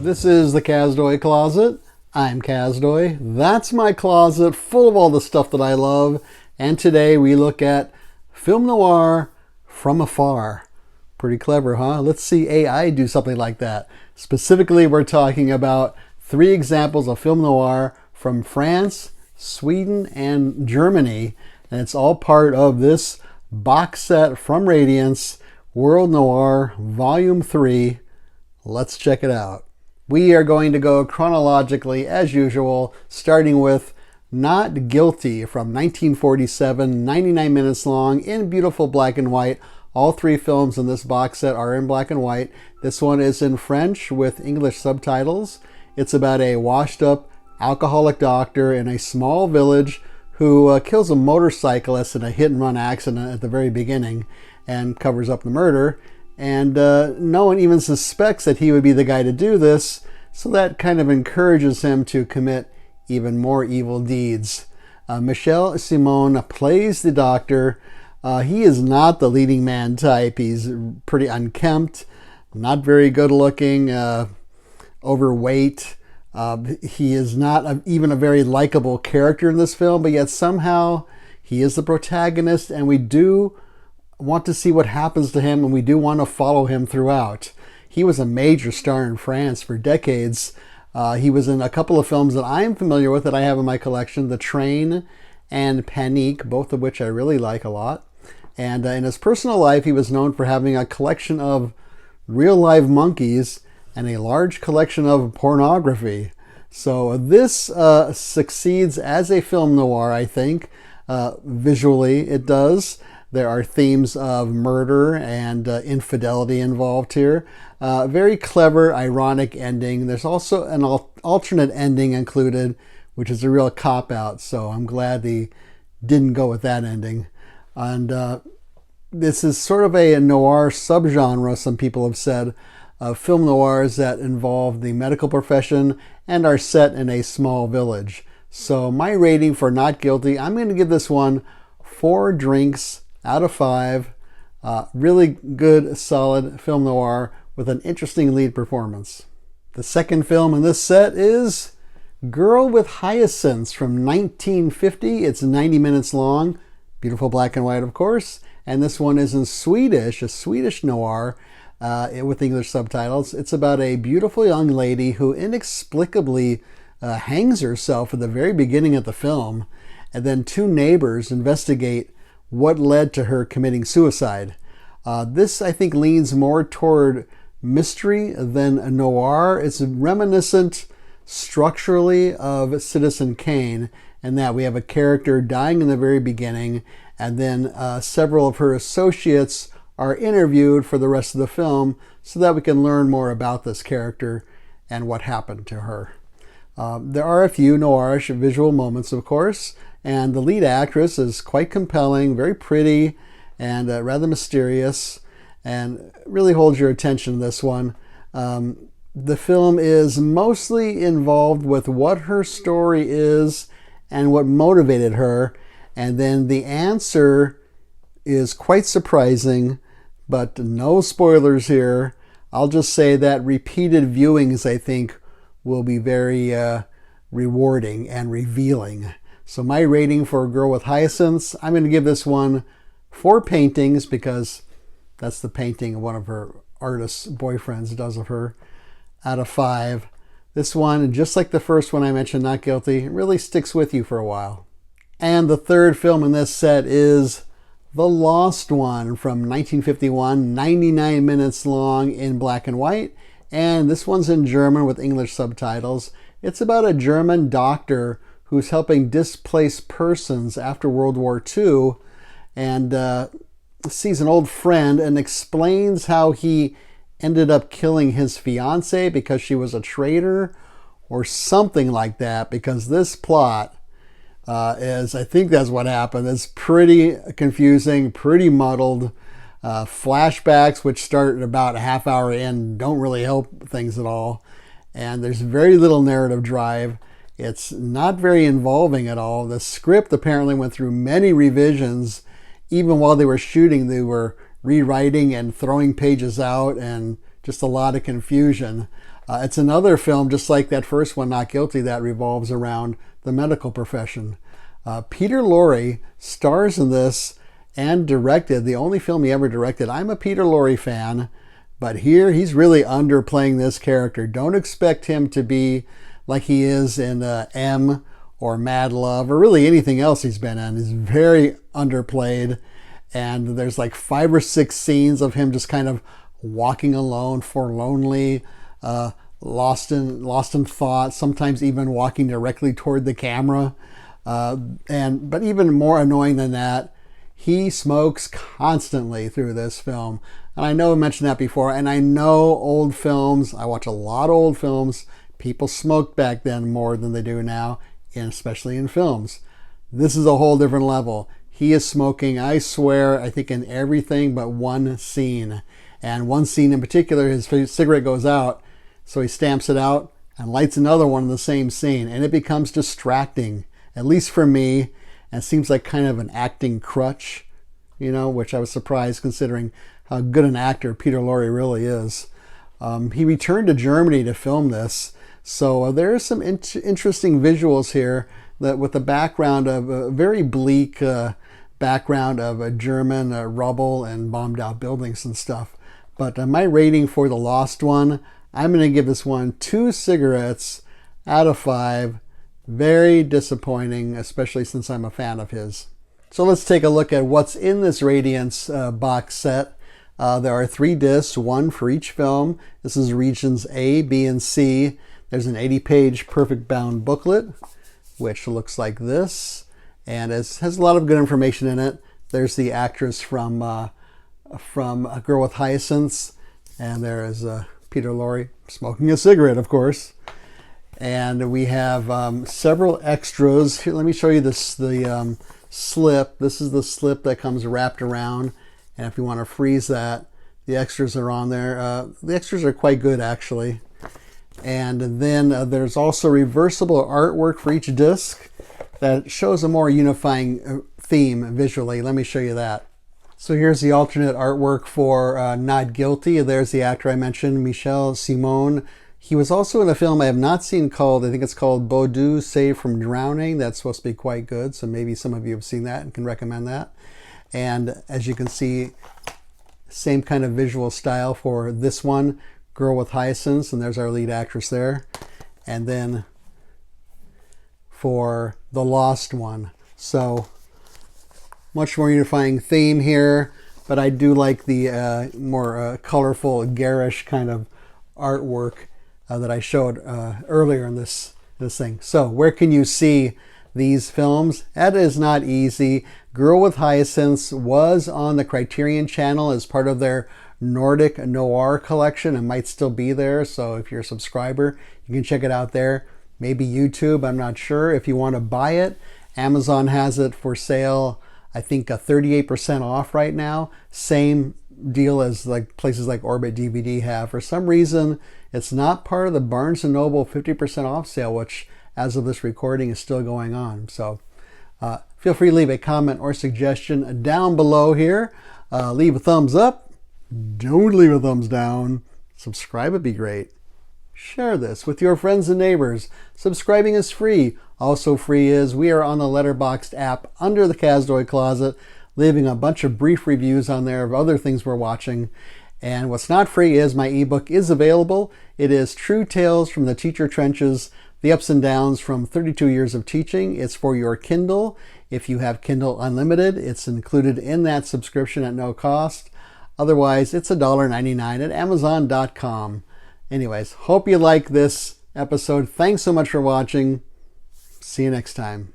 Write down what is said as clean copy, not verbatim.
This is the Kazdoy Closet. I'm Kazdoy. That's my closet full of all the stuff that I love. And today we look at film noir from afar. Pretty clever, huh? Let's see AI do something like that. Specifically, we're talking about 3 examples of film noir from France, Sweden, and Germany. And it's all part of this box set from Radiance, World Noir Volume 3. Let's check it out. We are going to go chronologically as usual, starting with Not Guilty from 1947, 99 minutes long, in beautiful black and white. All 3 films in this box set are in black and white. This one is in French with English subtitles. It's about a washed up alcoholic doctor in a small village who kills a motorcyclist in a hit and run accident at the very beginning and covers up the murder. And no one even suspects that he would be the guy to do this, so that kind of encourages him to commit even more evil deeds. Michel Simon plays the doctor. He is not the leading man type. He's pretty unkempt, not very good looking, overweight. He is not even a very likable character in this film, but yet somehow he is the protagonist, and we do want to see what happens to him, and we do want to follow him throughout. He was a major star in France for decades. He was in a couple of films that I'm familiar with that I have in my collection, The Train and Panique, both of which I really like a lot. And in his personal life, he was known for having a collection of real live monkeys and a large collection of pornography. So this succeeds as a film noir, I think. Visually, it does. There are themes of murder and infidelity involved here. Very clever, ironic ending. There's also an alternate ending included, which is a real cop-out, so I'm glad they didn't go with that ending. And this is sort of a noir subgenre, some people have said, of film noirs that involve the medical profession and are set in a small village. So my rating for Not Guilty, I'm going to give this one 4 drinks out of 5. Really good, solid film noir with an interesting lead performance. The second film in this set is Girl with Hyacinths from 1950. It's 90 minutes long. Beautiful black and white, of course. And this one is in Swedish, a Swedish noir with English subtitles. It's about a beautiful young lady who inexplicably hangs herself at the very beginning of the film. And then 2 neighbors investigate what led to her committing suicide. This, I think, leans more toward mystery than a noir. It's reminiscent structurally of Citizen Kane, in that we have a character dying in the very beginning, and then several of her associates are interviewed for the rest of the film so that we can learn more about this character and what happened to her. There are a few noirish visual moments, of course, and the lead actress is quite compelling, very pretty, and rather mysterious, and really holds your attention, this one. The film is mostly involved with what her story is and what motivated her, and then the answer is quite surprising, but no spoilers here. I'll just say that repeated viewings, I think, will be very rewarding and revealing. So my rating for Girl with Hyacinths, I'm going to give this one 4 paintings, because that's the painting one of her artist's boyfriends does of her, out of 5. This one, just like the first one I mentioned, Not Guilty, really sticks with you for a while. And the third film in this set is The Lost One from 1951, 99 minutes long in black and white. And this one's in German with English subtitles. It's about a German doctor who's helping displaced persons after World War II, and sees an old friend and explains how he ended up killing his fiancée because she was a traitor or something like that, because this plot I think that's what happened. It's pretty confusing, pretty muddled. Flashbacks, which start about a half hour in, don't really help things at all. And there's very little narrative drive. It's not very involving at all. The script apparently went through many revisions. Even while they were shooting, they were rewriting and throwing pages out, and just a lot of confusion. It's another film, just like that first one, Not Guilty, that revolves around the medical profession. Peter Lorre stars in this and directed, the only film he ever directed. I'm a Peter Lorre fan, but here he's really underplaying this character. Don't expect him to be like he is in M or Mad Love or really anything else he's been in. He's very underplayed, and there's like 5 or 6 scenes of him just kind of walking alone, forlornly, lost in thought, sometimes even walking directly toward the camera. But even more annoying than that, he smokes constantly through this film. And I know I mentioned that before, and I know old films, I watch a lot of old films, people smoked back then more than they do now, and especially in films. This is a whole different level. He is smoking, I swear, I think in everything but one scene. And one scene in particular, his cigarette goes out, so he stamps it out and lights another one in the same scene, and it becomes distracting, at least for me, and seems like kind of an acting crutch, which I was surprised considering how good an actor Peter Lorre really is. He returned to Germany to film this, so there are some interesting visuals here that with the background of a very bleak background of a German rubble and bombed out buildings and stuff. But my rating for The Lost One, I'm going to give this one 2 cigarettes out of 5. Very disappointing, especially since I'm a fan of his. So let's take a look at what's in this Radiance box set. There are 3 discs, 1 for each film. This is regions A, B, and C. There's an 80-page perfect bound booklet, which looks like this, and it has a lot of good information in it. There's the actress from A Girl with Hyacinths, and there is Peter Lorre smoking a cigarette, of course. And we have several extras. Here, let me show you the slip. This is the slip that comes wrapped around, and if you want to freeze that, the extras are on there. The extras are quite good, actually. And then there's also reversible artwork for each disc that shows a more unifying theme visually. Let me show you that. So here's the alternate artwork for Not Guilty. There's the actor I mentioned, Michel Simon. He was also in a film I have not seen called, I think it's called Baudou Saved from Drowning. That's supposed to be quite good, so maybe some of you have seen that and can recommend that. And as you can see, same kind of visual style for this one, Girl with Hyacinths, and there's our lead actress there. And then for The Lost One. So much more unifying theme here, but I do like the more colorful, garish kind of artwork that I showed earlier in this thing. So where can you see these films? That is not easy. Girl with Hyacinths was on the Criterion Channel as part of their Nordic Noir collection and might still be there. So if you're a subscriber, you can check it out there. Maybe YouTube, I'm not sure. If you want to buy it, Amazon has it for sale, I think 38% off right now. Same deal as like places like Orbit DVD have. For some reason, it's not part of the Barnes & Noble 50% off sale, which as of this recording is still going on. So feel free to leave a comment or suggestion down below here. Leave a thumbs up. Don't leave a thumbs down. Subscribe would be great. Share this with your friends and neighbors. Subscribing is free. Also free is we are on the Letterboxd app under the Kazdoy Closet, leaving a bunch of brief reviews on there of other things we're watching. And what's not free is my ebook is available. It is True Tales from the Teacher Trenches, the ups and downs from 32 years of teaching. It's for your Kindle. If you have Kindle Unlimited, it's included in that subscription at no cost. Otherwise, it's $1.99 at Amazon.com. Anyways, hope you like this episode. Thanks so much for watching. See you next time.